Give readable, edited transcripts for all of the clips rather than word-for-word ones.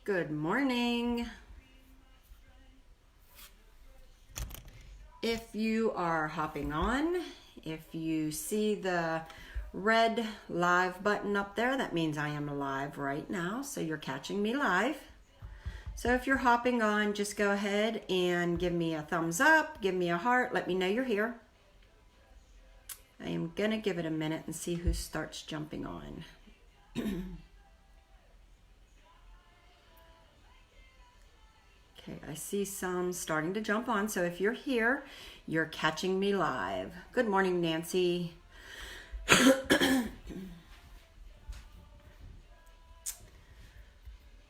Good morning. If you are hopping on, if you see the red live button up there, that means I am live right now, so you're catching me live. So if you're hopping on, just go ahead and give me a thumbs up, give me a heart, let me know you're here. I am gonna give it a minute and see who starts jumping on. Okay, I see some starting to jump on, so if you're here, you're catching me live. Good morning, Nancy.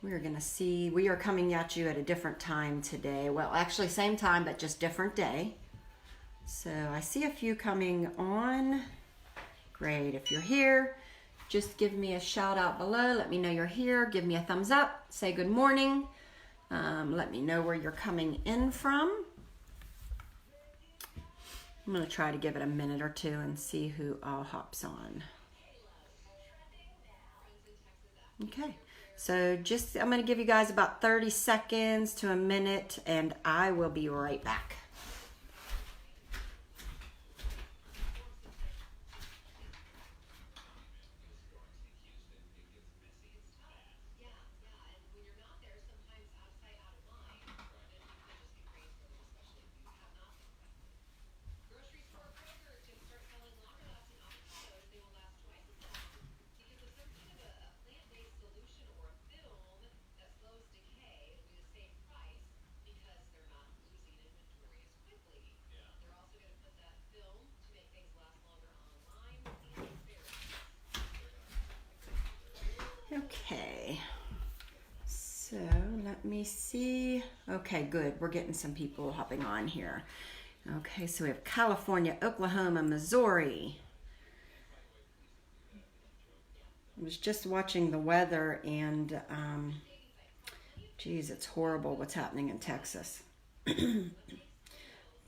We are coming at you at a different time today. Well, actually same time, but just different day. So I see a few coming on. Great, if you're here, just give me a shout out below. Let me know you're here. Give me a thumbs up, say good morning. Let me know where you're coming in from. I'm going to try to give it a minute or two and see who all hops on. Okay, so I'm going to give you guys about 30 seconds to a minute, and I will be right back. Okay, so let me see. Okay, good. We're getting some people hopping on here. Okay, so we have California, Oklahoma, Missouri. I was just watching the weather and, geez, it's horrible what's happening in Texas.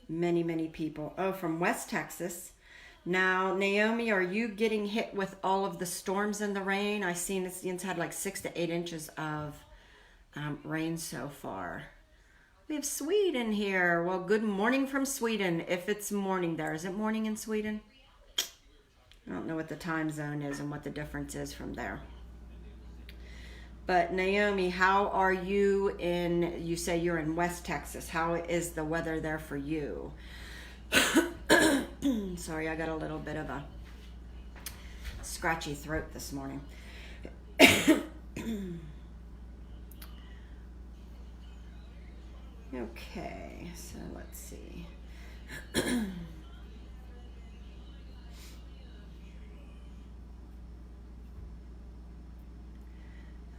Many people. Oh, from West Texas. Now, Naomi, are you getting hit with all of the storms and the rain? I've seen it's had like 6 to 8 inches of rain so far. We have Sweden here. Well, good morning from Sweden, if it's morning there. Is it morning in Sweden? I don't know what the time zone is and what the difference is from there. But Naomi, how are you you say you're in West Texas. How is the weather there for you? Sorry, I got a little bit of a scratchy throat this morning. Okay, so let's see.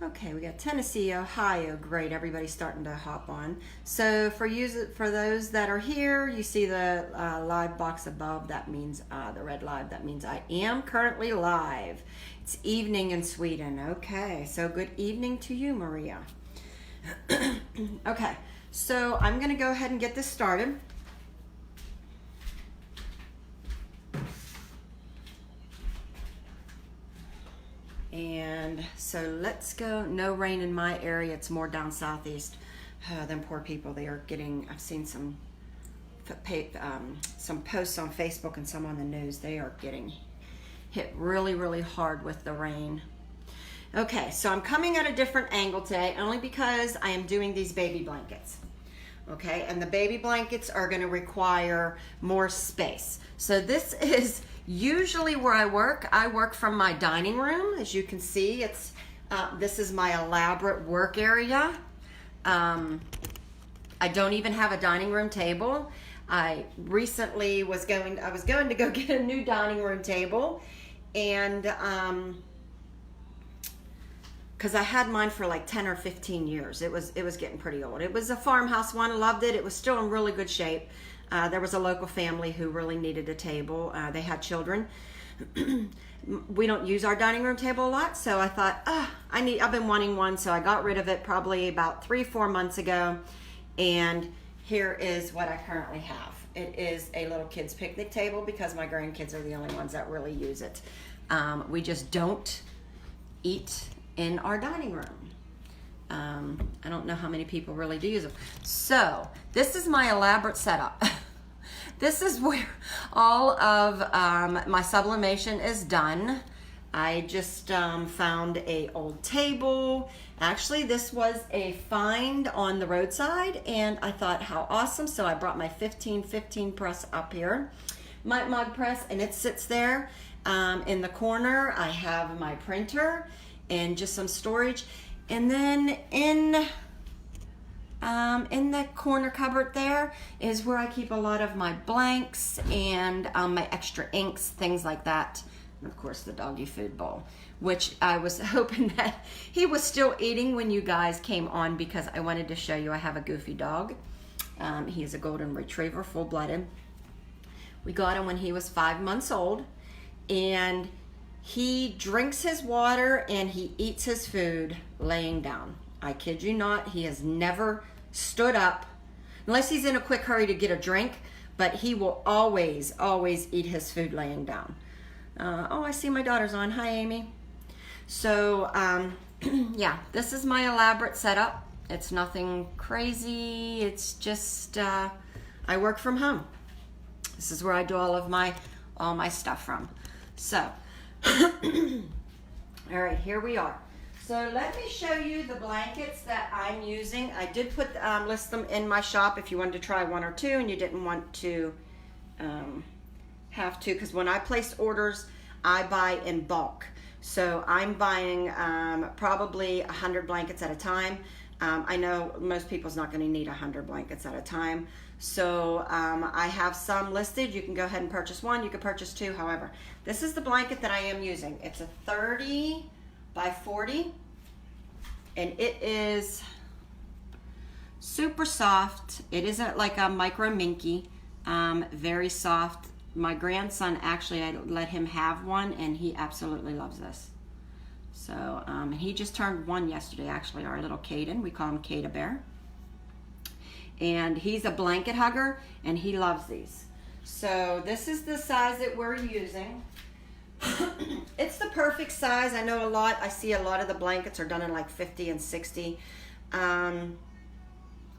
Okay, we got Tennessee, Ohio. Great, everybody's starting to hop on. So for those that are here, you see the live box above. That means the red live. That means I am currently live. It's evening in Sweden. Okay, so good evening to you, Maria. Okay, so I'm going to go ahead and get this started. And so let's go. No rain in my area. It's more down southeast. Them poor people, they are getting, I've seen some posts on Facebook and some on the news. They are getting hit really hard with the rain. Okay, so I'm coming at a different angle today only because I am doing these baby blankets. Okay, and the baby blankets are going to require more space. So this is usually where I work. I work from my dining room. As you can see, this is my elaborate work area. I don't even have a dining room table. I recently was going to go get a new dining room table, and because I had mine for like 10 or 15 years. It was getting pretty old. It was a farmhouse one. Loved it. It was still in really good shape. There was a local family who really needed a table. They had children. We don't use our dining room table a lot, so I thought, I've been wanting one, so I got rid of it probably about 3-4 months ago, and here is what I currently have. It is a little kids picnic table because my grandkids are the only ones that really use it. We just don't eat in our dining room. I don't know how many people really do use them. So this is my elaborate setup. This is where all of my sublimation is done. I just found a old table. Actually, this was a find on the roadside, and I thought, how awesome. So I brought my 1515 press up here, my mug press, and it sits there in the corner. I have my printer and just some storage. And then in the corner cupboard there is where I keep a lot of my blanks and my extra inks, things like that. And of course the doggy food bowl, which I was hoping that he was still eating when you guys came on, because I wanted to show you I have a goofy dog. He is a golden retriever, full-blooded. We got him when he was 5 months old, and he drinks his water and he eats his food laying down. I kid you not, he has never stood up, unless he's in a quick hurry to get a drink, but he will always eat his food laying down. Oh, I see my daughter's on. Hi, Amy. So, yeah, this is my elaborate setup. It's nothing crazy. It's just, I work from home. This is where I do all my stuff from. So, all right, here we are. So let me show you the blankets that I'm using. I did put list them in my shop if you wanted to try one or two and you didn't want to have to, because when I place orders, I buy in bulk. So I'm buying probably 100 blankets at a time. I know most people's not going to need 100 blankets at a time. So I have some listed. You can go ahead and purchase one. You can purchase two. However, this is the blanket that I am using. It's a 30 by 40, and it is super soft. It isn't like a micro minky. Very soft. My grandson, actually, I let him have one, and he absolutely loves this. So he just turned 1 yesterday, actually, our little Caden. We call him Cada Bear. And he's a blanket hugger, and he loves these. So this is the size that we're using. It's the perfect size. I know I see a lot of the blankets are done in like 50 and 60.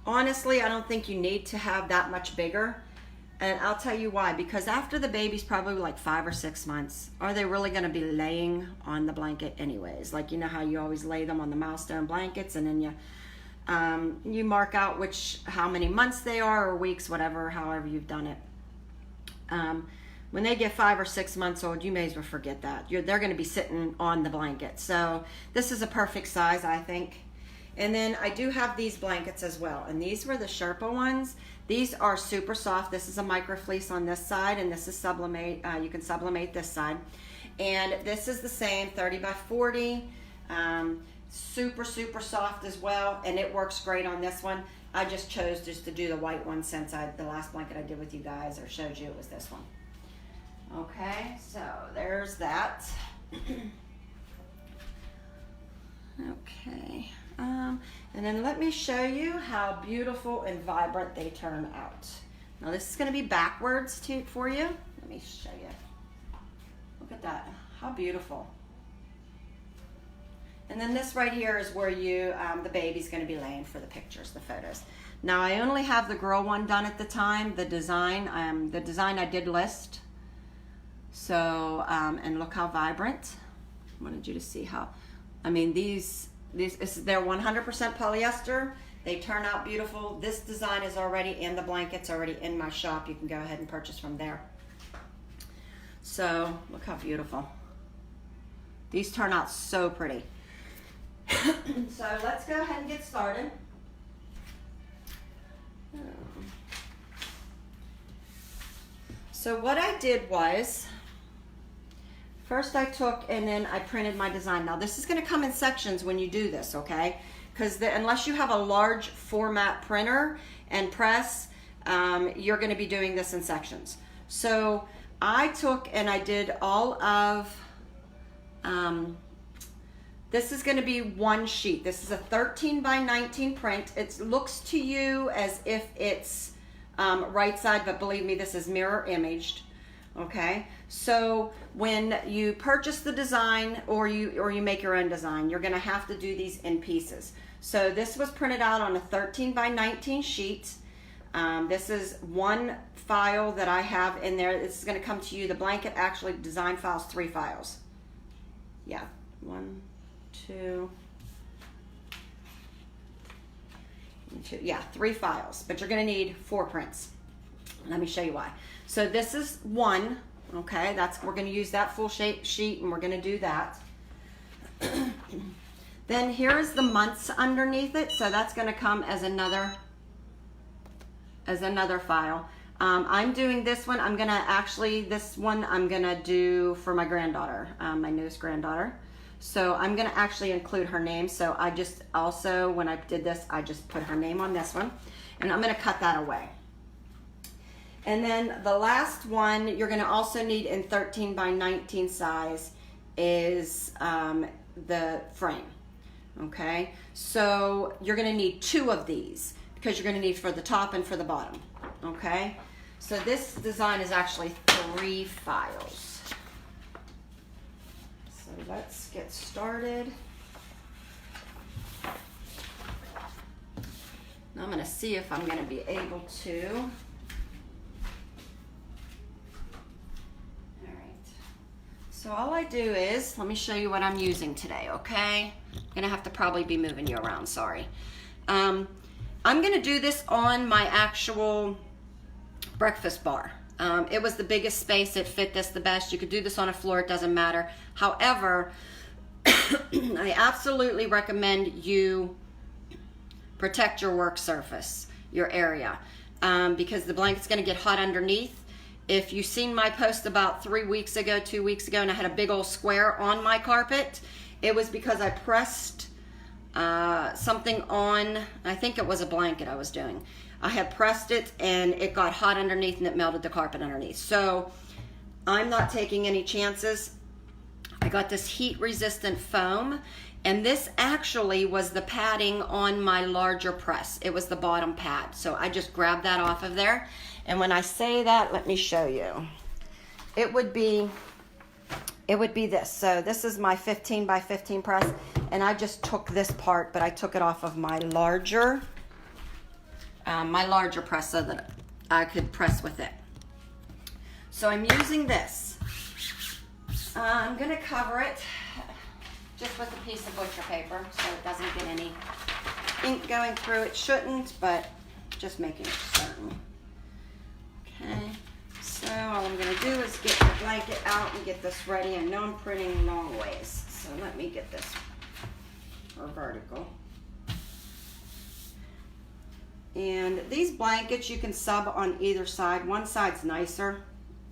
Honestly, I don't think you need to have that much bigger. And I'll tell you why. Because after the baby's probably like 5 or 6 months, are they really going to be laying on the blanket anyways? Like, you know how you always lay them on the Milestone blankets, and then you mark out how many months they are, or weeks, whatever, however you've done it. When they get 5 or 6 months old, you may as well forget that. They're going to be sitting on the blanket. So this is a perfect size, I think. And then I do have these blankets as well. And these were the Sherpa ones. These are super soft. This is a micro fleece on this side, and this is sublimate. You can sublimate this side. And this is the same, 30 by 40. Super soft as well, and it works great on this one. I just chose to do the white one, since the last blanket I did with you guys or showed you, it was this one. Okay, so there's that. Okay, and then let me show you how beautiful and vibrant they turn out. Now this is going to be backwards for you. Let me show you. Look at that, how beautiful. And then this right here is where the baby's going to be laying for the pictures, the photos. Now I only have the girl one done at the time. The design I did list. So, and look how vibrant. I wanted you to see how, I mean, they're 100% polyester. They turn out beautiful. This design is already in the blankets, already in my shop. You can go ahead and purchase from there. So, look how beautiful. These turn out so pretty. So let's go ahead and get started. So what I did was, first I took and then I printed my design. Now this is going to come in sections when you do this, okay? Because unless you have a large format printer and press, you're going to be doing this in sections. So I took and I did all of, this is going to be one sheet. This is a 13 by 19 print. It looks to you as if it's right side, but believe me, this is mirror imaged. Okay, so when you purchase the design or you make your own design, you're gonna have to do these in pieces. So this was printed out on a 13 by 19 sheet. This is one file that I have in there. This is gonna come to you. The blanket actually design files 3 files. Yeah, 1, 2, yeah, 3 files, but you're gonna need 4 prints. Let me show you why. So this is one, okay, we're gonna use that full shape sheet and we're gonna do that. Then here is the months underneath it, so that's gonna come as another file. I'm doing this one, this one I'm gonna do for my granddaughter, my newest granddaughter. So I'm gonna actually include her name. So I just also, when I did this, I just put her name on this one, and I'm gonna cut that away. And then the last one you're gonna also need in 13 by 19 size is the frame, okay? So you're gonna need 2 of these because you're gonna need for the top and for the bottom, okay? So this design is actually 3 files. So let's get started. Now I'm gonna see if I'm gonna be able to. So all I do is, let me show you what I'm using today, okay? I'm gonna have to probably be moving you around, sorry. I'm gonna do this on my actual breakfast bar. It was the biggest space, it fit this the best. You could do this on a floor, it doesn't matter. However, I absolutely recommend you protect your work surface, your area, because the blanket's gonna get hot underneath. If you've seen my post about 2 weeks ago, and I had a big old square on my carpet, it was because I pressed something on, I think it was a blanket I was doing. I had pressed it and it got hot underneath and it melted the carpet underneath. So I'm not taking any chances. I got this heat resistant foam, and this actually was the padding on my larger press. It was the bottom pad. So I just grabbed that off of there. And when I say that, let me show you. It would be this. So this is my 15 by 15 press, and I just took this part, but I took it off of my larger press so that I could press with it. So I'm using this. I'm gonna cover it just with a piece of butcher paper so it doesn't get any ink going through. It shouldn't, but just making certain. Okay, so all I'm going to do is get the blanket out and get this ready. I know I'm printing long ways, so let me get this for vertical. And these blankets you can sub on either side. One side's nicer,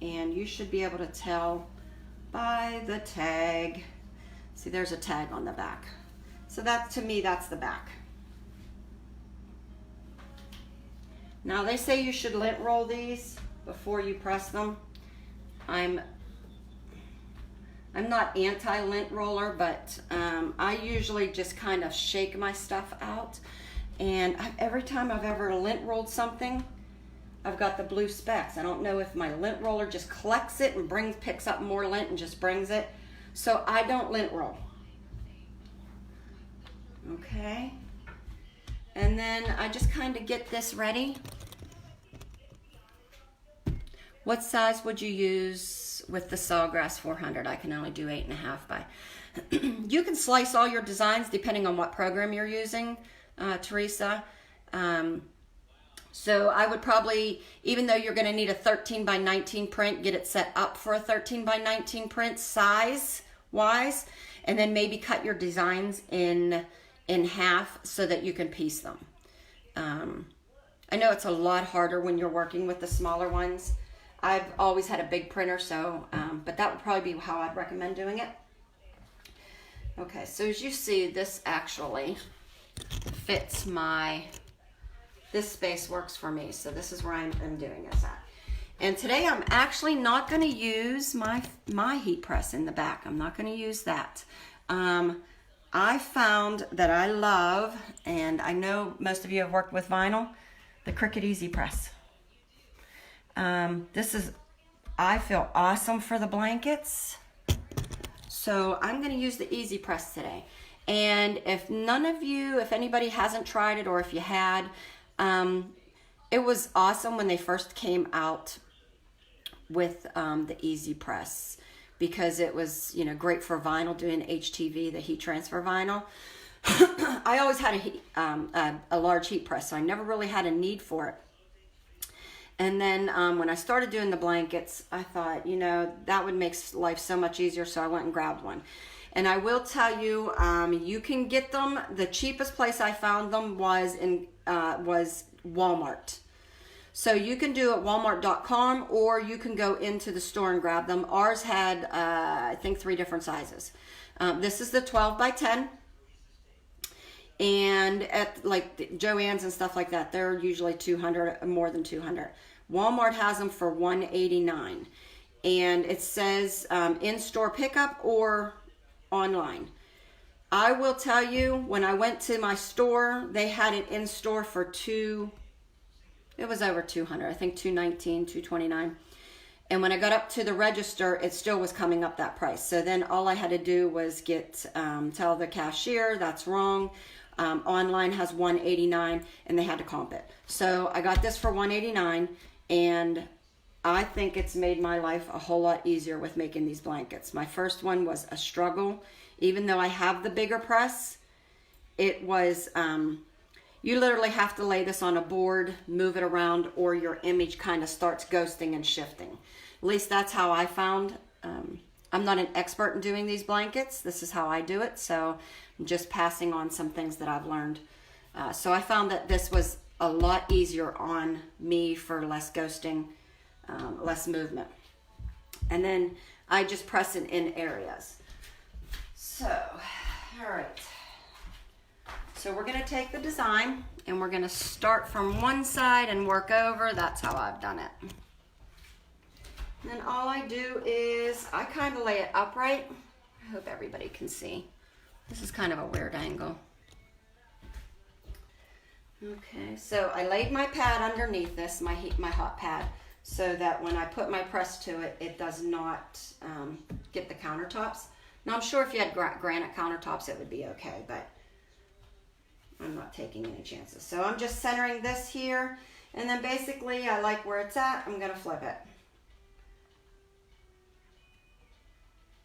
and you should be able to tell by the tag. See, there's a tag on the back. So that, to me, that's the back. Now they say you should lint roll these before you press them. I'm not anti-lint roller, but I usually just kind of shake my stuff out. And every time I've ever lint rolled something, I've got the blue specks. I don't know if my lint roller just collects it and picks up more lint and just brings it. So I don't lint roll. Okay. And then I just kind of get this ready. What size would you use with the Sawgrass 400? I can only do 8.5 by. You can slice all your designs depending on what program you're using, Teresa. So I would probably, even though you're going to need a 13 by 19 print, get it set up for a 13 by 19 print size-wise, and then maybe cut your designs in half so that you can piece them. I know it's a lot harder when you're working with the smaller ones. I've always had a big printer, so but that would probably be how I'd recommend doing it. Okay, so as you see, this actually fits this space works for me, so this is where I'm doing this at. And today I'm actually not going to use my heat press in the back. I'm not going to use that. I found that I love, and I know most of you have worked with vinyl, the Cricut Easy Press. This is I feel awesome for the blankets. So I'm going to use the Easy Press today. And if anybody hasn't tried it, or if you had, it was awesome when they first came out with the Easy Press, because it was, great for vinyl, doing HTV, the heat transfer vinyl. I always had a large heat press, so I never really had a need for it. And then when I started doing the blankets, I thought, that would make life so much easier, so I went and grabbed one. And I will tell you, you can get them. The cheapest place I found them was Walmart. So you can do it at walmart.com, or you can go into the store and grab them. Ours had, I think, 3 different sizes. This is the 12 by 10. And at like Joann's and stuff like that, they're usually 200, more than 200. Walmart has them for $189. And it says in-store pickup or online. I will tell you, when I went to my store, they had it in store for it was over 200, I think 219, 229. And when I got up to the register, it still was coming up that price. So then all I had to do was tell the cashier that's wrong. Online has $189, and they had to comp it. So I got this for $189, and I think it's made my life a whole lot easier with making these blankets. My first one was a struggle. Even though I have the bigger press, it was, you literally have to lay this on a board, move it around, or your image kind of starts ghosting and shifting. At least that's how I found. I'm not an expert in doing these blankets. This is how I do it, so I'm just passing on some things that I've learned. So I found that this was a lot easier on me for less ghosting, less movement. And then I just press it in areas. So, all right. So we're going to take the design, and we're going to start from one side and work over. That's how I've done it. And then all I do is I kind of lay it upright. I hope everybody can see. This is kind of a weird angle. Okay, so I laid my pad underneath this, my hot pad, so that when I put my press to it, it does not get the countertops. Now I'm sure if you had granite countertops, it would be okay, but I'm not taking any chances. So I'm just centering this here, and then basically I like where it's at. I'm gonna flip it.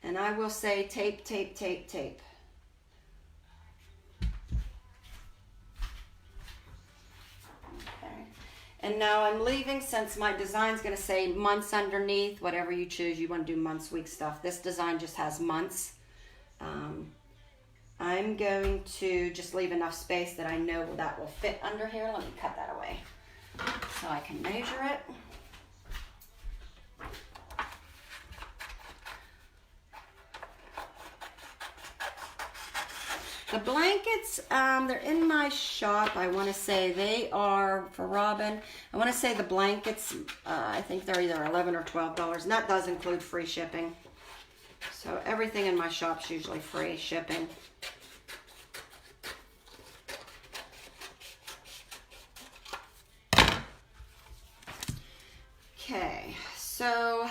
And I will say tape, tape, tape, tape. Okay. And now I'm leaving, since my design's going to say months underneath, whatever you choose. You want to do months, week stuff. This design just has months. I'm going to just leave enough space that I know that will fit under here. Let me cut that away so I can measure it. The blankets, they're in my shop. I want to say they are, for Robin, I want to say the blankets, I think they're either $11 or $12, and that does include free shipping. So everything in my shop's usually free shipping. Okay, so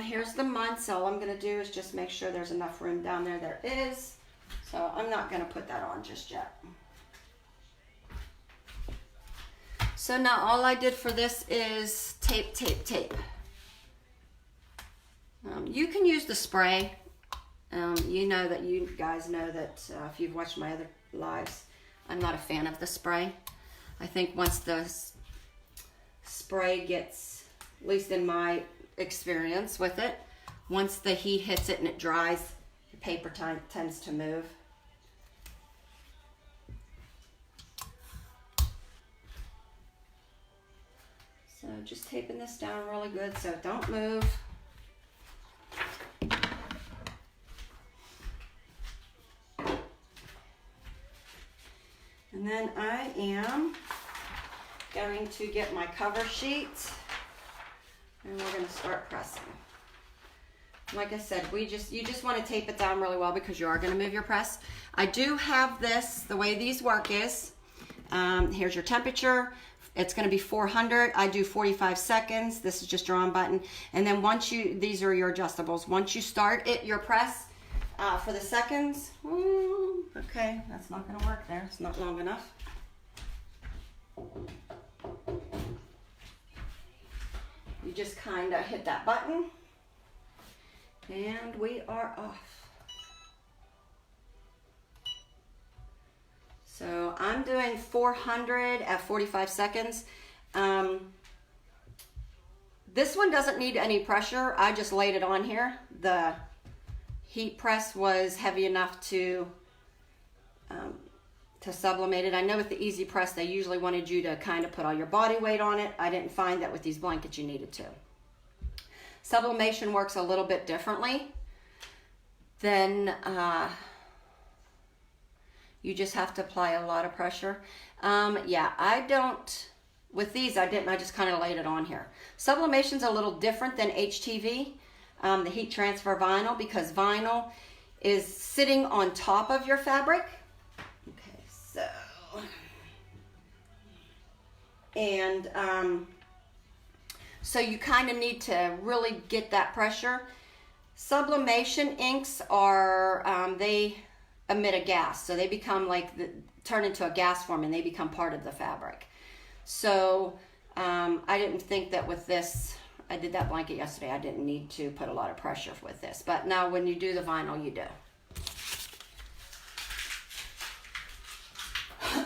here's the months. All I'm going to do is just make sure there's enough room down there. There is. So I'm not going to put that on just yet. So now all I did for this is tape, tape, tape. You can use the spray. You guys know that if you've watched my other lives, I'm not a fan of the spray. I think once the spray gets, at least in my experience with it, once the heat hits it and it dries, the paper tends to move. So just taping this down really good so it don't move. And then I am going to get my cover sheet, and we're going to start pressing. Like I said, you just want to tape it down really well because you are going to move your press. I do have this, the way these work is, here's your temperature, it's going to be 400. I do 45 seconds. This is just your on button. And then once you, these are your adjustables. Once you start it, your press for the seconds. Okay, that's not going to work there. It's not long enough. You just kind of hit that button. And we are off. So I'm doing 400 at 45 seconds. This one doesn't need any pressure. I just laid it on here. The heat press was heavy enough to sublimate it. I know with the easy press, they usually wanted you to kind of put all your body weight on it. I didn't find that with these blankets you needed to. Sublimation works a little bit differently than you just have to apply a lot of pressure. Yeah, I don't, with these I didn't, I just kind of laid it on here. Sublimation's a little different than HTV, the heat transfer vinyl, because vinyl is sitting on top of your fabric. Okay, so, and so you kind of need to really get that pressure. Sublimation inks are, they emit a gas, so they become like, turn into a gas form, and they become part of the fabric. So I didn't think that with this, I did that blanket yesterday, I didn't need to put a lot of pressure with this. But now when you do the vinyl, you do. Oh,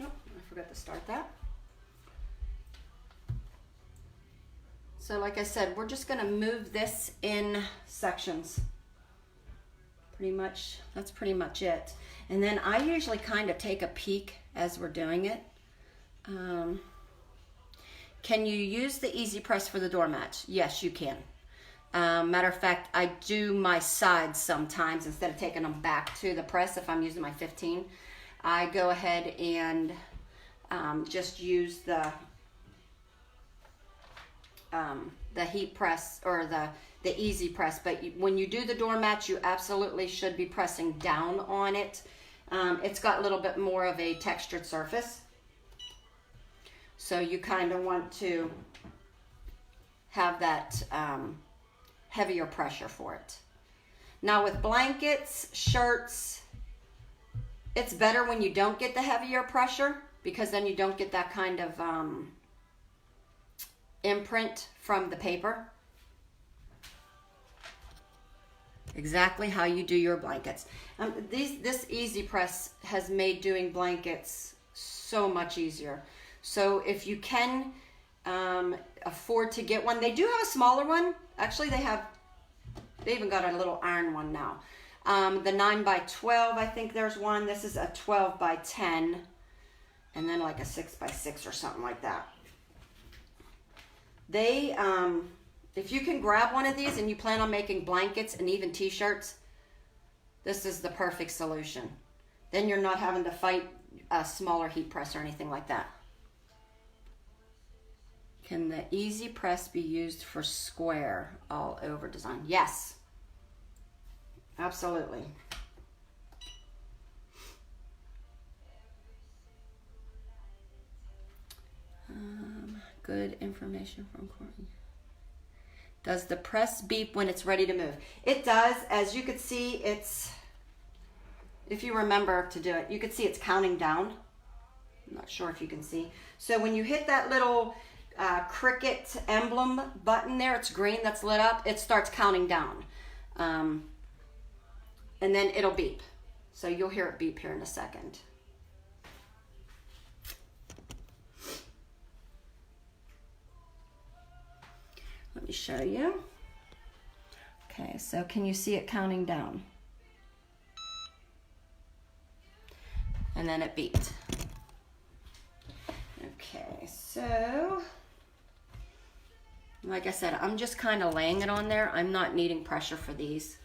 I forgot to start that. So like I said, we're just gonna move this in sections. Pretty much, that's pretty much it. And then I usually kind of take a peek as we're doing it. Can you use the easy press for the doormat? Yes, you can. Matter of fact, I do my sides sometimes instead of taking them back to the press. If I'm using my 15, I go ahead and just use the heat press or the easy press. But when you do the doormat, you absolutely should be pressing down on it. It's got a little bit more of a textured surface, so you kind of want to have that heavier pressure for it. Now with blankets, shirts, it's better when you don't get the heavier pressure, because then you don't get that kind of imprint from the paper. Exactly how you do your blankets. This easy press has made doing blankets so much easier. So if you can afford to get one, they do have a smaller one. Actually, they even got a little iron one now. The 9x12, I think there's one. This is a 12x10, and then like a 6x6 or something like that. They, if you can grab one of these and you plan on making blankets and even t-shirts, this is the perfect solution. Then you're not having to fight a smaller heat press or anything like that. Can the easy press be used for square all over design? Yes, absolutely. Good information from Courtney. Does the press beep when it's ready to move? It does. As you could see, it's, if you remember to do it, you could see it's counting down. I'm not sure if you can see. So when you hit that little cricket emblem button there, it's green, that's lit up, it starts counting down. And then it'll beep. So you'll hear it beep here in a second. Let me show you. Okay, so can you see it counting down? And then it beeped. Okay, so like I said, I'm just kind of laying it on there. I'm not needing pressure for these.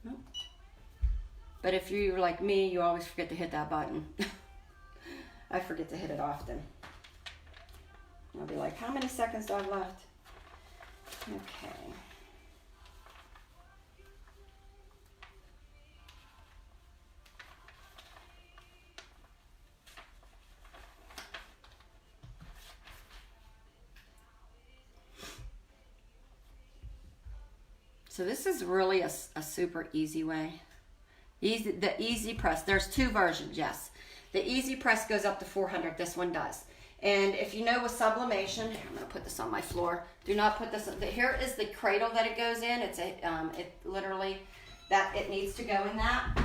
Nope. But if you're like me, you always forget to hit that button. I forget to hit it often. I'll be like, how many seconds do I have left? Okay. So this is really a super easy way. The easy press, there's two versions, yes. The easy press goes up to 400, this one does. And if you know with sublimation, I'm gonna put this on my floor. Do not put this, here is the cradle that it goes in. It's it literally, that it needs to go in that,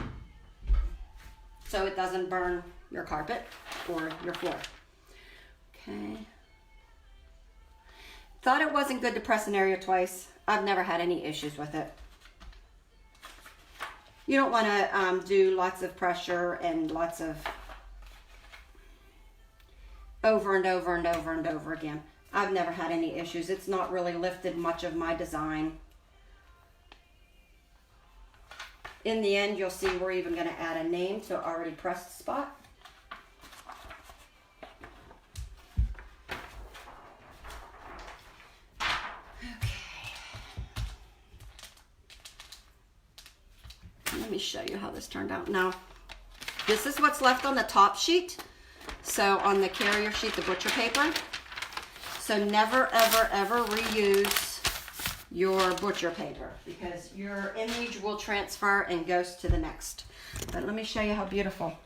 so it doesn't burn your carpet or your floor. Okay. Thought it wasn't good to press an area twice. I've never had any issues with it. You don't want to do lots of pressure and lots of over and over and over and over again. I've never had any issues. It's not really lifted much of my design. In the end, you'll see we're even going to add a name to already pressed spot. Let me show you how this turned out. Now, this is what's left on the top sheet. So on the carrier sheet, the butcher paper. So never, ever, ever reuse your butcher paper because your image will transfer and goes to the next. But let me show you how beautiful.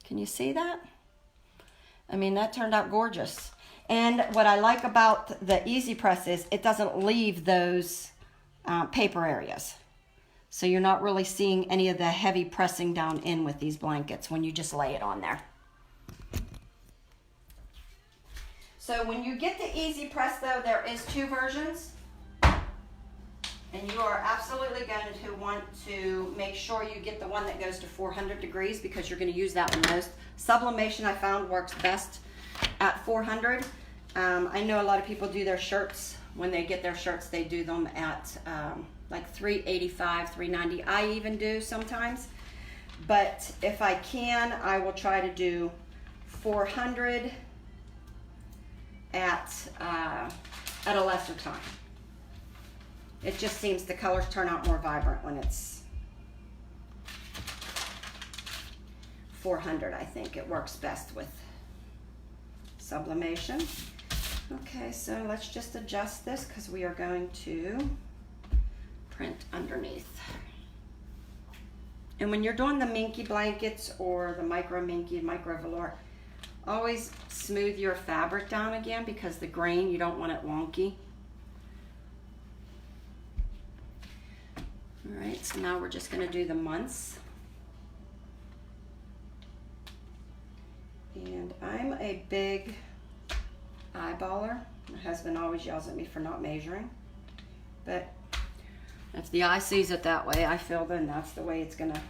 Can you see that? I mean, that turned out gorgeous. And what I like about the Easy Press is it doesn't leave those paper areas. So you're not really seeing any of the heavy pressing down in with these blankets when you just lay it on there. So when you get the Easy Press though, there is two versions. And you are absolutely going to want to make sure you get the one that goes to 400 degrees because you're going to use that one most. Sublimation I found works best at 400. I know a lot of people do their shirts. When they get their shirts, they do them at like 385, 390. I even do sometimes. But if I can, I will try to do 400 at a lesser time. It just seems the colors turn out more vibrant when it's 400. I think it works best with sublimation. Okay, so let's just adjust this because we are going to print underneath. And when you're doing the minky blankets or the micro minky, micro velour, always smooth your fabric down again because the grain, you don't want it wonky. All right, so now we're just going to do the months. And I'm a big eyeballer. My husband always yells at me for not measuring. But if the eye sees it that way, I feel then that's the way it's going to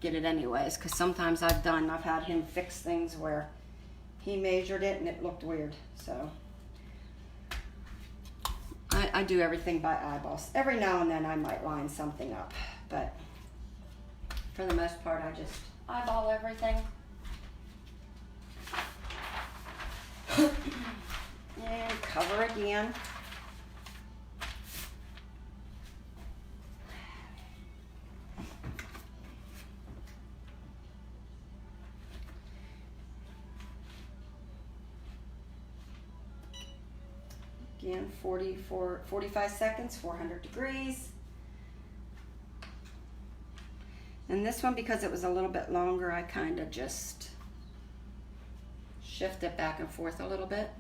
get it anyways. Because sometimes I've had him fix things where he measured it and it looked weird. So I do everything by eyeballs. Every now and then I might line something up, but for the most part I just eyeball everything. And cover again. Again, 45 seconds, 400 degrees. And this one, because it was a little bit longer, I kind of just shift it back and forth a little bit.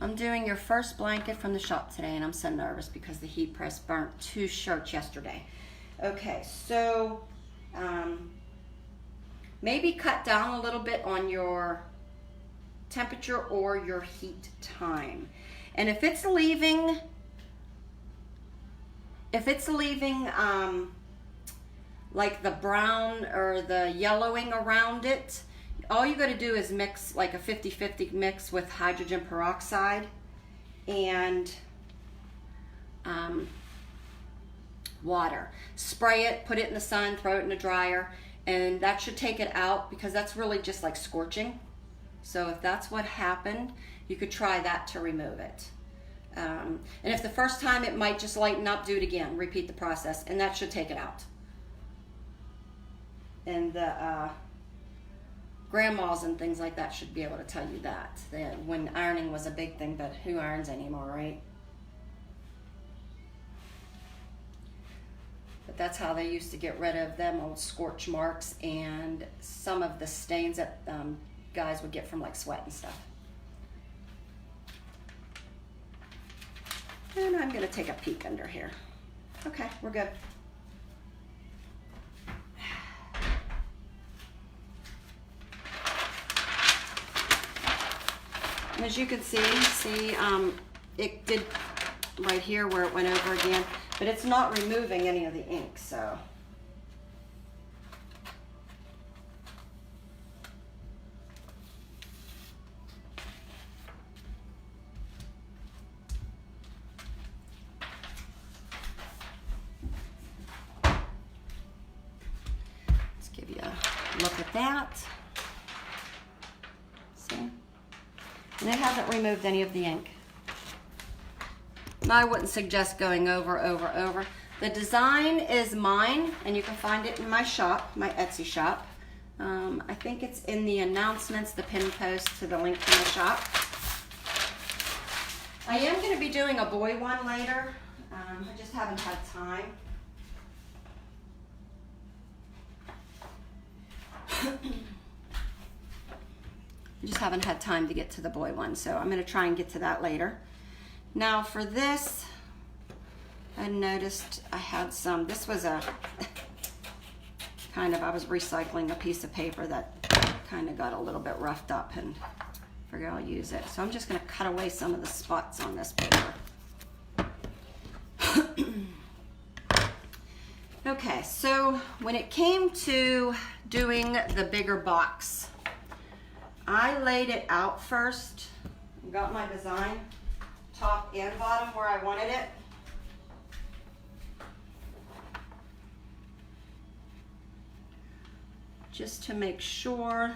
I'm doing your first blanket from the shop today, and I'm so nervous because the heat press burnt 2 shirts yesterday. Okay, so maybe cut down a little bit on your temperature or your heat time. And if it's leaving like the brown or the yellowing around it, all you got to do is mix like a 50-50 mix with hydrogen peroxide and water. Spray it, put it in the sun, throw it in the dryer, and that should take it out because that's really just like scorching. So if that's what happened, you could try that to remove it. And if the first time it might just lighten up, do it again. Repeat the process, and that should take it out. And the grandmas and things like that should be able to tell you that when ironing was a big thing, but who irons anymore, right? But that's how they used to get rid of them old scorch marks and some of the stains that guys would get from like sweat and stuff. And I'm gonna take a peek under here. Okay, we're good. And as you can see, it did right here where it went over again, but it's not removing any of the ink, so. Let's give you a look at that. See? And it hasn't removed any of the ink. I wouldn't suggest going over. The design is mine, and you can find it in my shop, my Etsy shop. I think it's in the announcements, the pin post to the link to my shop. I am going to be doing a boy one later. I just haven't had time. I just haven't had time to get to the boy one, so I'm going to try and get to that later. Now for this, I noticed I had some, this was a I was recycling a piece of paper that kind of got a little bit roughed up, and figure I'll use it. So I'm just going to cut away some of the spots on this paper. Okay, so when it came to doing the bigger box, I laid it out first, got my design top and bottom where I wanted it. Just to make sure.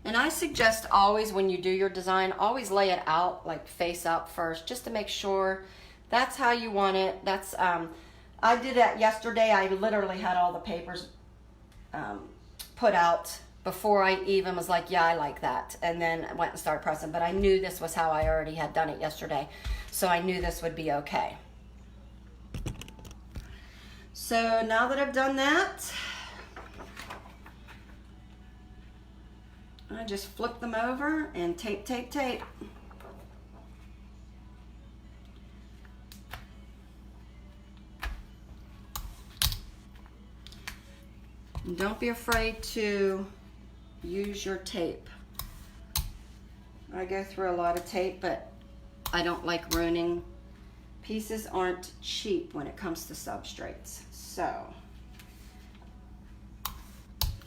And I suggest always when you do your design, always lay it out like face up first, just to make sure that's how you want it. That's I did that yesterday. I literally had all the papers put out before I even was like, yeah, I like that. And then I went and started pressing, but I knew this was how I already had done it yesterday. So I knew this would be okay. So now that I've done that, I just flip them over and tape, tape, tape. And don't be afraid to use your tape. I go through a lot of tape, but I don't like ruining. Pieces aren't cheap when it comes to substrates. So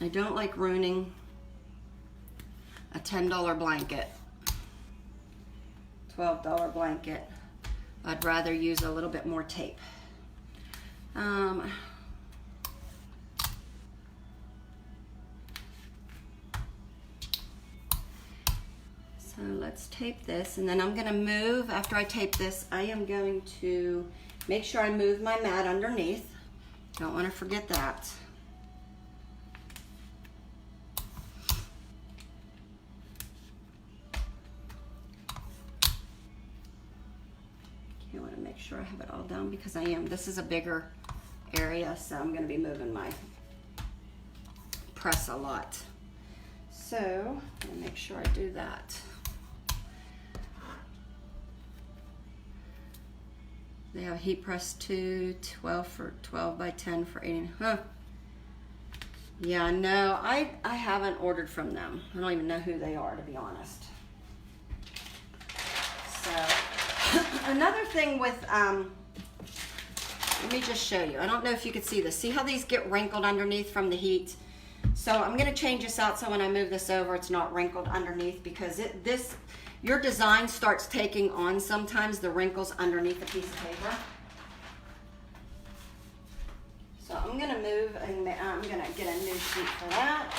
I don't like ruining a $10 blanket, $12 blanket. I'd rather use a little bit more tape. So let's tape this, and then I'm going to move, after I tape this, I am going to make sure I move my mat underneath. Don't want to forget that. I want to make sure I have it all down because this is a bigger area, so I'm going to be moving my press a lot. So I'm going to make sure I do that. They have heat press 12 for 12 by 10 for 8. Huh. Yeah, no, I haven't ordered from them. I don't even know who they are, to be honest. So another thing with, let me just show you. I don't know if you can see this. See how these get wrinkled underneath from the heat? So I'm going to change this out so when I move this over, it's not wrinkled underneath, because your design starts taking on sometimes the wrinkles underneath the piece of paper. So I'm going to move, and I'm going to get a new sheet for that.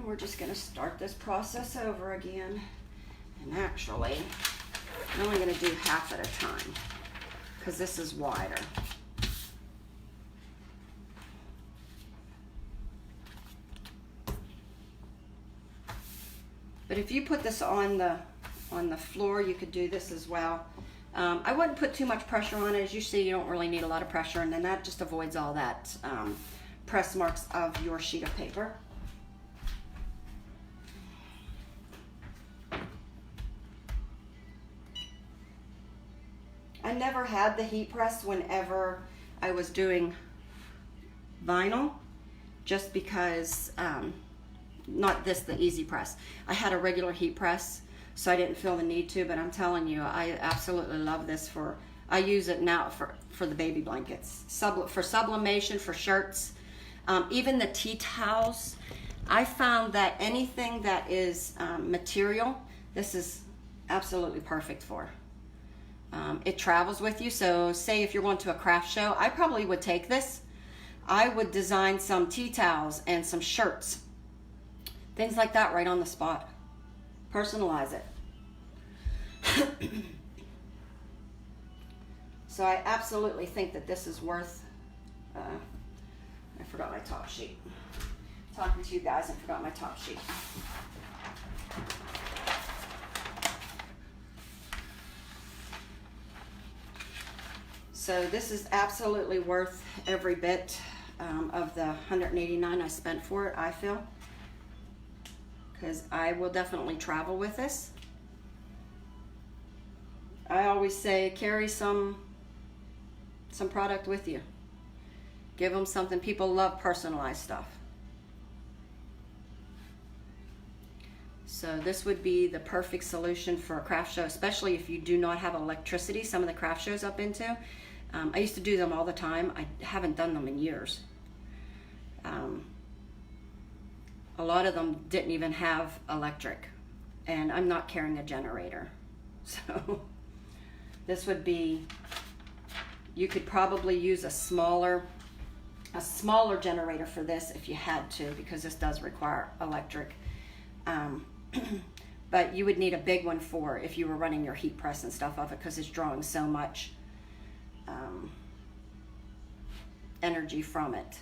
We're just going to start this process over again. And actually, I'm only going to do half at a time because this is wider. But if you put this on the floor, you could do this as well. I wouldn't put too much pressure on it. As you see, you don't really need a lot of pressure, and then that just avoids all that press marks of your sheet of paper. I never had the heat press whenever I was doing vinyl, just because, not this, the easy press. I had a regular heat press, so I didn't feel the need to, but I'm telling you, I absolutely love this I use it now for the baby blankets, for sublimation, for shirts, even the tea towels. I found that anything that is material, this is absolutely perfect for. It travels with you, so say if you're going to a craft show, I probably would take this. I would design some tea towels and some shirts, things like that right on the spot. Personalize it. So I absolutely think that this is worth, I forgot my top sheet. Talking to you guys, I forgot my top sheet. So this is absolutely worth every bit of the $189 I spent for it, I feel. Because I will definitely travel with this. I always say carry some product with you. Give them something. People love personalized stuff. So this would be the perfect solution for a craft show, especially if you do not have electricity. Some of the craft shows I've been to, I used to do them all the time. I haven't done them in years. A lot of them didn't even have electric, and I'm not carrying a generator. So this would be, you could probably use a smaller generator for this if you had to, because this does require electric. But you would need a big one for if you were running your heat press and stuff off it, because it's drawing so much energy from it.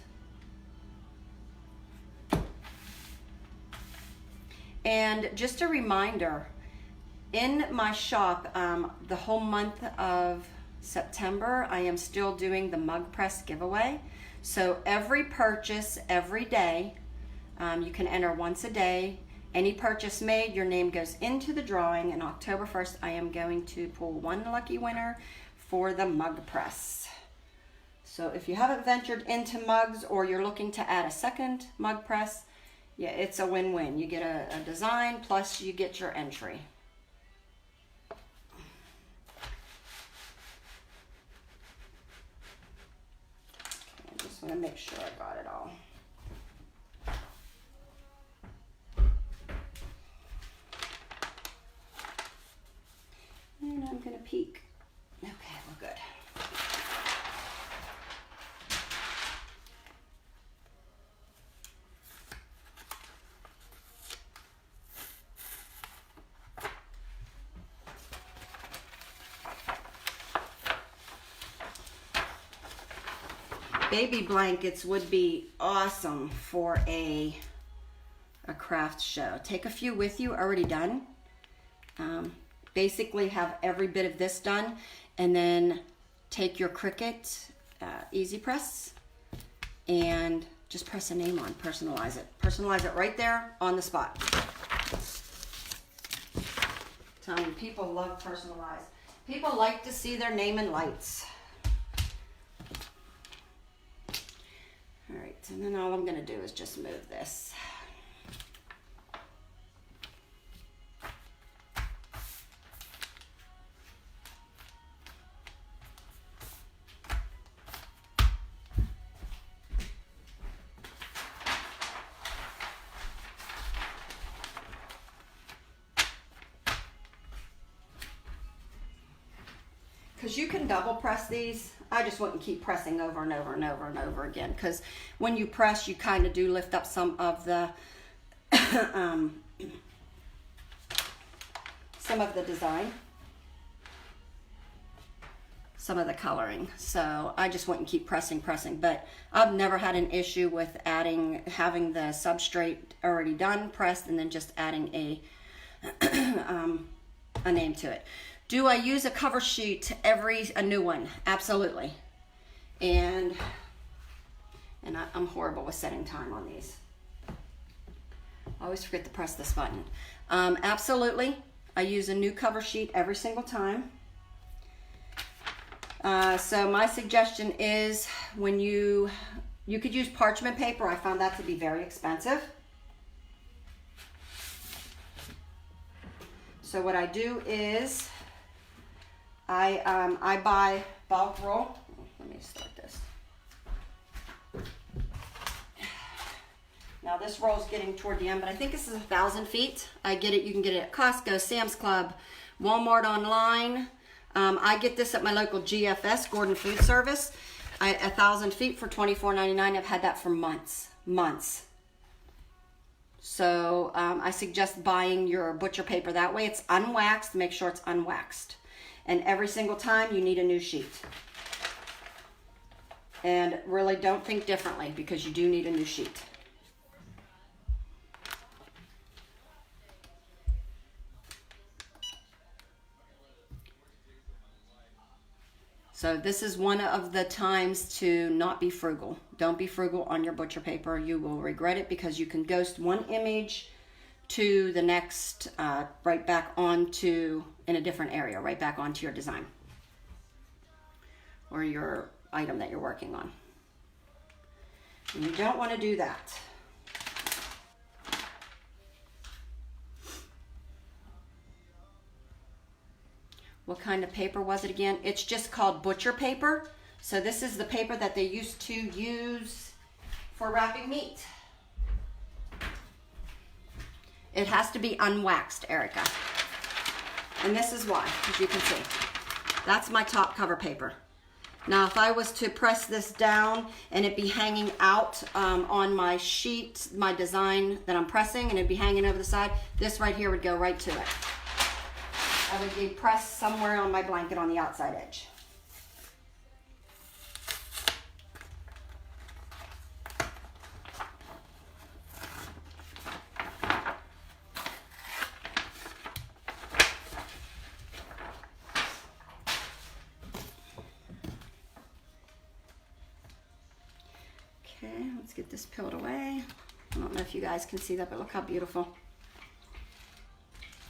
And just a reminder, in my shop, the whole month of September, I am still doing the mug press giveaway. So every purchase, every day, you can enter once a day. Any purchase made, your name goes into the drawing, and October 1st, I am going to pull one lucky winner for the mug press. So if you haven't ventured into mugs, or you're looking to add a second mug press, yeah, it's a win-win. You get a design, plus you get your entry. Okay, I just want to make sure I got it all. And I'm going to peek. Okay, we're good. Baby blankets would be awesome for a craft show. Take a few with you already done. Basically have every bit of this done, and then take your Cricut Easy Press and just press a name on, personalize it. Personalize it right there on the spot. I'm telling you, people love personalized. People like to see their name in lights. All right, and then all I'm gonna do is just move this. Because you can double press these. I just wouldn't keep pressing over and over and over and over again, because when you press, you kind of do lift up some of the design. some of the coloring. So I just wouldn't keep pressing, but I've never had an issue with having the substrate already done, pressed, and then just adding a name to it. Do I use a cover sheet a new one? Absolutely. And I'm horrible with setting time on these. I always forget to press this button. Absolutely. I use a new cover sheet every single time. So my suggestion is when you could use parchment paper. I found that to be very expensive. So what I do is I buy bulk roll. Let me start this. Now this roll is getting toward the end, but I think this is 1,000 feet. I get it. You can get it at Costco, Sam's Club, Walmart online. I get this at my local GFS, Gordon Food Service. 1,000 feet for $24.99. I've had that for months. So I suggest buying your butcher paper. That way it's unwaxed. Make sure it's unwaxed. And every single time you need a new sheet. And really don't think differently because you do need a new sheet. So this is one of the times to not be frugal. Don't be frugal on your butcher paper. You will regret it because you can ghost one image to the next, right back onto, in a different area, right back onto your design or your item that you're working on. And you don't want to do that. What kind of paper was it again? It's just called butcher paper. So this is the paper that they used to use for wrapping meat. It has to be unwaxed, Erica. And this is why, as you can see. That's my top cover paper. Now, if I was to press this down and it be hanging out on my sheet, my design that I'm pressing, and it'd be hanging over the side, this right here would go right to it. I would be pressed somewhere on my blanket on the outside edge. Okay, let's get this peeled away. I don't know if you guys can see that, but look how beautiful.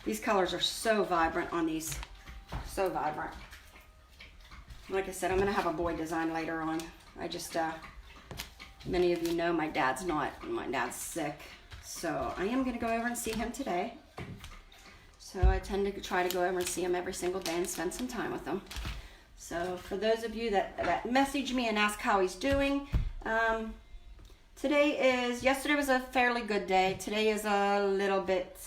These colors are so vibrant on these, so vibrant. Like I said, I'm gonna have a boy design later on. I just, many of you know my dad's sick. So I am gonna go over and see him today. So I tend to try to go over and see him every single day and spend some time with him. So for those of you that message me and ask how he's doing, yesterday was a fairly good day. Today is a little bit,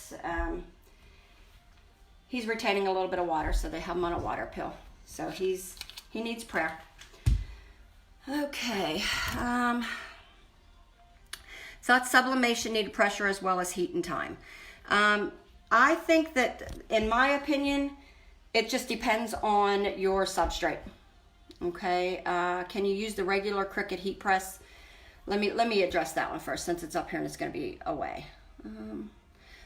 he's retaining a little bit of water, so they have him on a water pill. So he needs prayer. Okay. So that's sublimation, needed pressure as well as heat and time. I think that, in my opinion, it just depends on your substrate. Okay. Can you use the regular Cricut heat press? Let me address that one first, since it's up here and it's going to be away.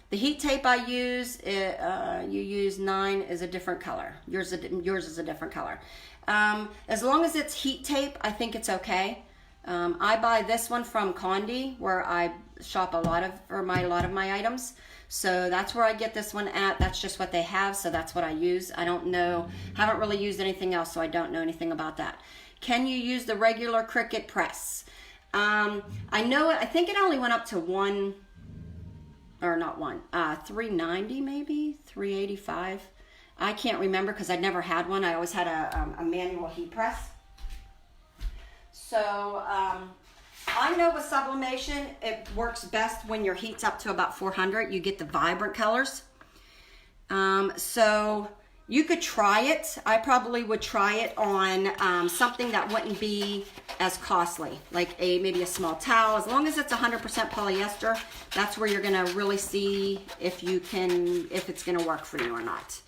The heat tape I use, you use 9 is a different color. Yours is a different color. As long as it's heat tape, I think it's okay. I buy this one from Condi, where I shop a lot of my items. So that's where I get this one at. That's just what they have, so that's what I use. I don't know, haven't really used anything else, so I don't know anything about that. Can you use the regular Cricut press? I think it only went up to 390 maybe, 385. I can't remember because I never had one. I always had a manual heat press. So I know with sublimation, it works best when your heat's up to about 400. You get the vibrant colors. So you could try it. I probably would try it on something that wouldn't be as costly, like maybe a small towel. As long as it's 100% polyester, that's where you're gonna really see if it's gonna work for you or not.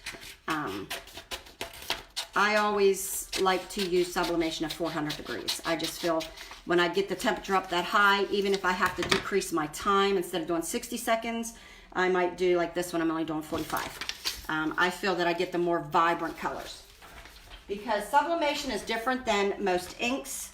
I always like to use sublimation at 400 degrees. I just feel when I get the temperature up that high, even if I have to decrease my time, instead of doing 60 seconds, I might do like this one, I'm only doing 45. I feel that I get the more vibrant colors. Because sublimation is different than most inks.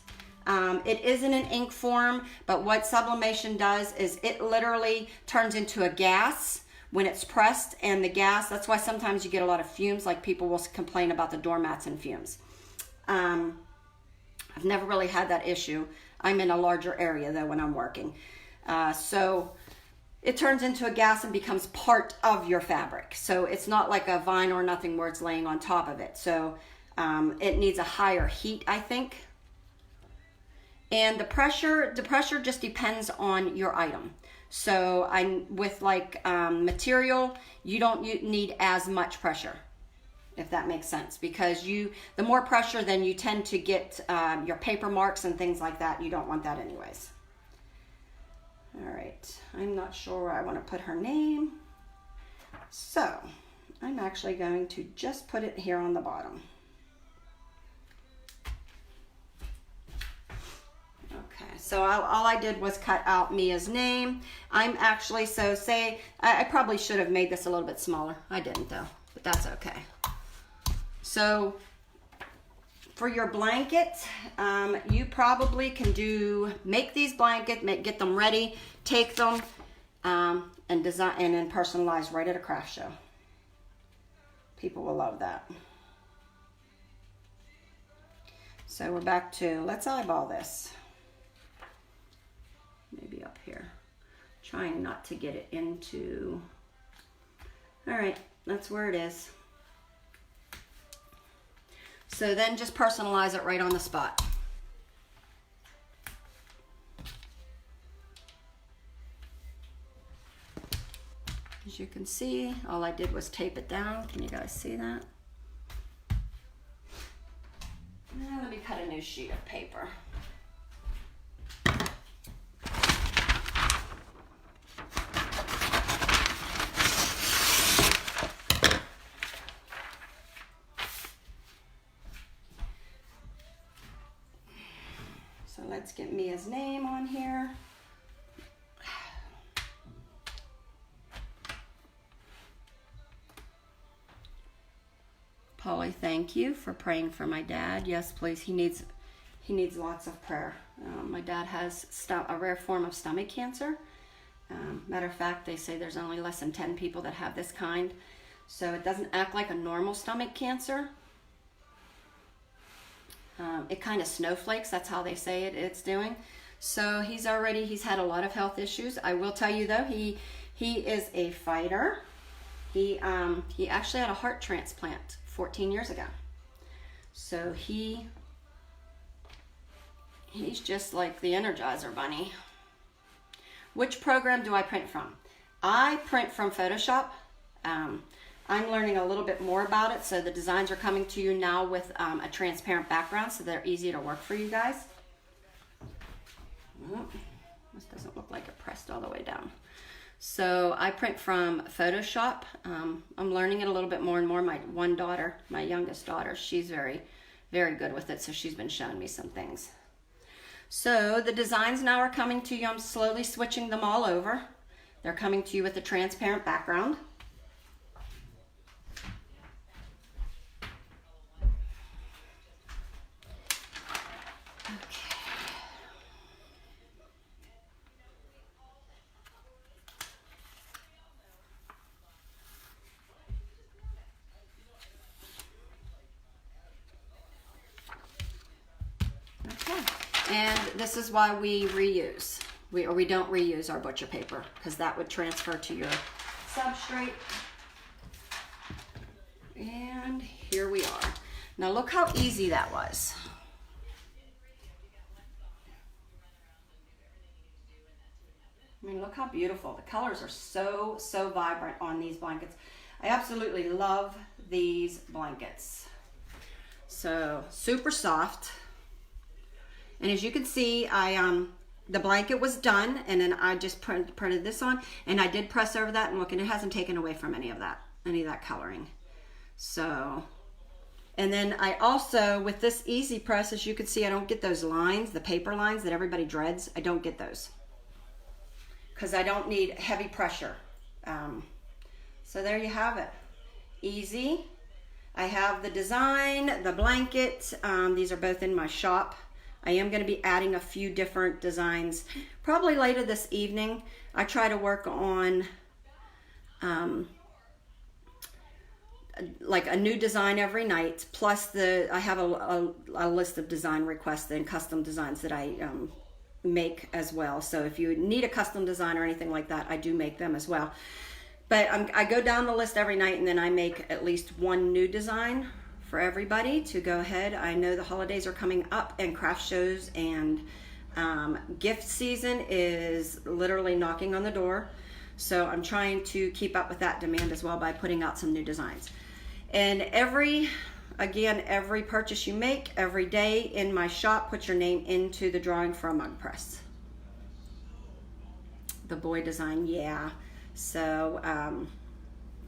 It isn't an ink form, but what sublimation does is it literally turns into a gas when it's pressed, and the gas, that's why sometimes you get a lot of fumes, like people will complain about the doormats and fumes. I've never really had that issue. I'm in a larger area though when I'm working. So it turns into a gas and becomes part of your fabric. So it's not like a vinyl or nothing where it's laying on top of it. So it needs a higher heat, I think. And the pressure just depends on your item. So with like material, you don't need as much pressure, if that makes sense, because the more pressure, then you tend to get your paper marks and things like that. You don't want that anyways. All right, I'm not sure where I want to put her name. So I'm actually going to just put it here on the bottom. Okay, so all I did was cut out Mia's name. I'm actually, so say, I probably should have made this a little bit smaller. I didn't though, but that's okay. So for your blanket, you probably can make these blankets, get them ready, take them, and design, and then personalize right at a craft show. People will love that. So we're back to, let's eyeball this. Maybe up here. Trying not to get it into, all right, that's where it is. So then just personalize it right on the spot. As you can see, all I did was tape it down. Can you guys see that? Now let me cut a new sheet of paper. So let's get Mia's name on here. Polly, thank you for praying for my dad. Yes, please. He needs lots of prayer. My dad has a rare form of stomach cancer. Matter of fact, they say there's only less than 10 people that have this kind. So it doesn't act like a normal stomach cancer. It kind of snowflakes. That's how they say it's doing. So he's had a lot of health issues. I will tell you though, he is a fighter. He actually had a heart transplant 14 years ago. So he's just like the Energizer Bunny. Which program do I print from? I print from Photoshop. I'm learning a little bit more about it, so the designs are coming to you now with a transparent background, so they're easy to work for you guys. Oh, this doesn't look like it pressed all the way down. So I print from Photoshop. I'm learning it a little bit more and more. My youngest daughter, she's very, very good with it, so she's been showing me some things. So the designs now are coming to you. I'm slowly switching them all over. They're coming to you with a transparent background. And this is why we reuse. We don't reuse our butcher paper, because that would transfer to your substrate. And here we are. Now look how easy that was. I mean, look how beautiful. The colors are so, so vibrant on these blankets. I absolutely love these blankets. So super soft. And as you can see, the blanket was done, and then I just printed this on, and I did press over that, and look, and it hasn't taken away from any of that coloring. So And then I also, with this Easy Press, as you can see, I don't get those lines, the paper lines that everybody dreads. I don't get those because I don't need heavy pressure. So there you have it. Easy. I have the design, the blanket. These are both in my shop. I am going to be adding a few different designs probably later this evening. I try to work on like a new design every night, plus I have a list of design requests and custom designs that I make as well. So if you need a custom design or anything like that, I do make them as well. But I go down the list every night, and then I make at least one new design for everybody to go ahead. I know the holidays are coming up, and craft shows and gift season is literally knocking on the door. So I'm trying to keep up with that demand as well by putting out some new designs. And every purchase you make every day in my shop, put your name into the drawing for a mug press. The boy design, yeah. So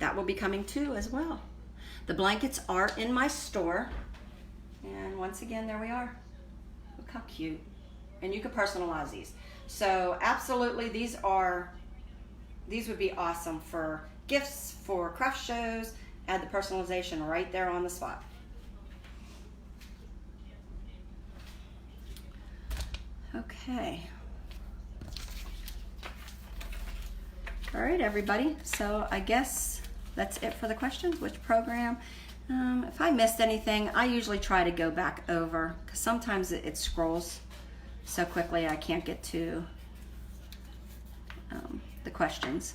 that will be coming too as well. The blankets are in my store. And once again, there we are. Look how cute. And you can personalize these. So absolutely, these would be awesome for gifts, for craft shows. Add the personalization right there on the spot. Okay. All right, everybody. So I guess that's it for the questions. Which program? If I missed anything, I usually try to go back over because sometimes it scrolls so quickly I can't get to the questions.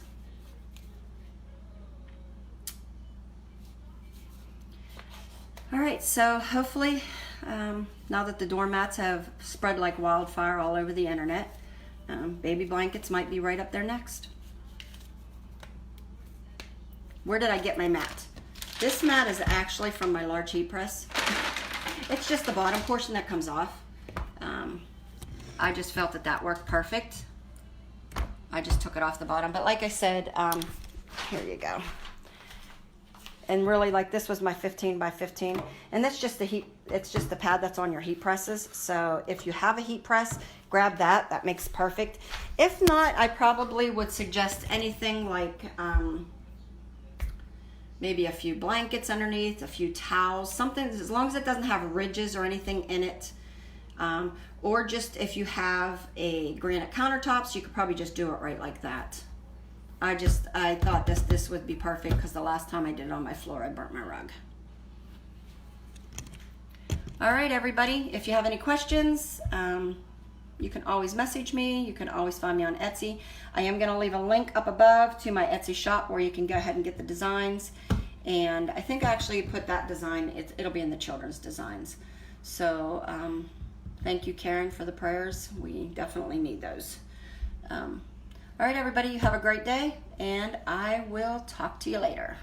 All right, so hopefully now that the doormats have spread like wildfire all over the internet, baby blankets might be right up there next. Where did I get my mat? This mat is actually from my large heat press. It's just the bottom portion that comes off. I just felt that worked perfect. I just took it off the bottom, but like I said, here you go. And really, like, this was my 15 by 15, and that's just the heat. It's just the pad that's on your heat presses. So if you have a heat press, grab that. That makes perfect. If not, I probably would suggest anything like maybe a few blankets underneath, a few towels, something, as long as it doesn't have ridges or anything in it. Or just if you have a granite countertops, you could probably just do it right like that. I thought this would be perfect because the last time I did it on my floor, I burnt my rug. All right, everybody, if you have any questions, you can always message me. You can always find me on Etsy. I am going to leave a link up above to my Etsy shop where you can go ahead and get the designs. And I think I actually put that design, it'll be in the children's designs. So thank you, Karen, for the prayers. We definitely need those. All right, everybody, you have a great day, and I will talk to you later.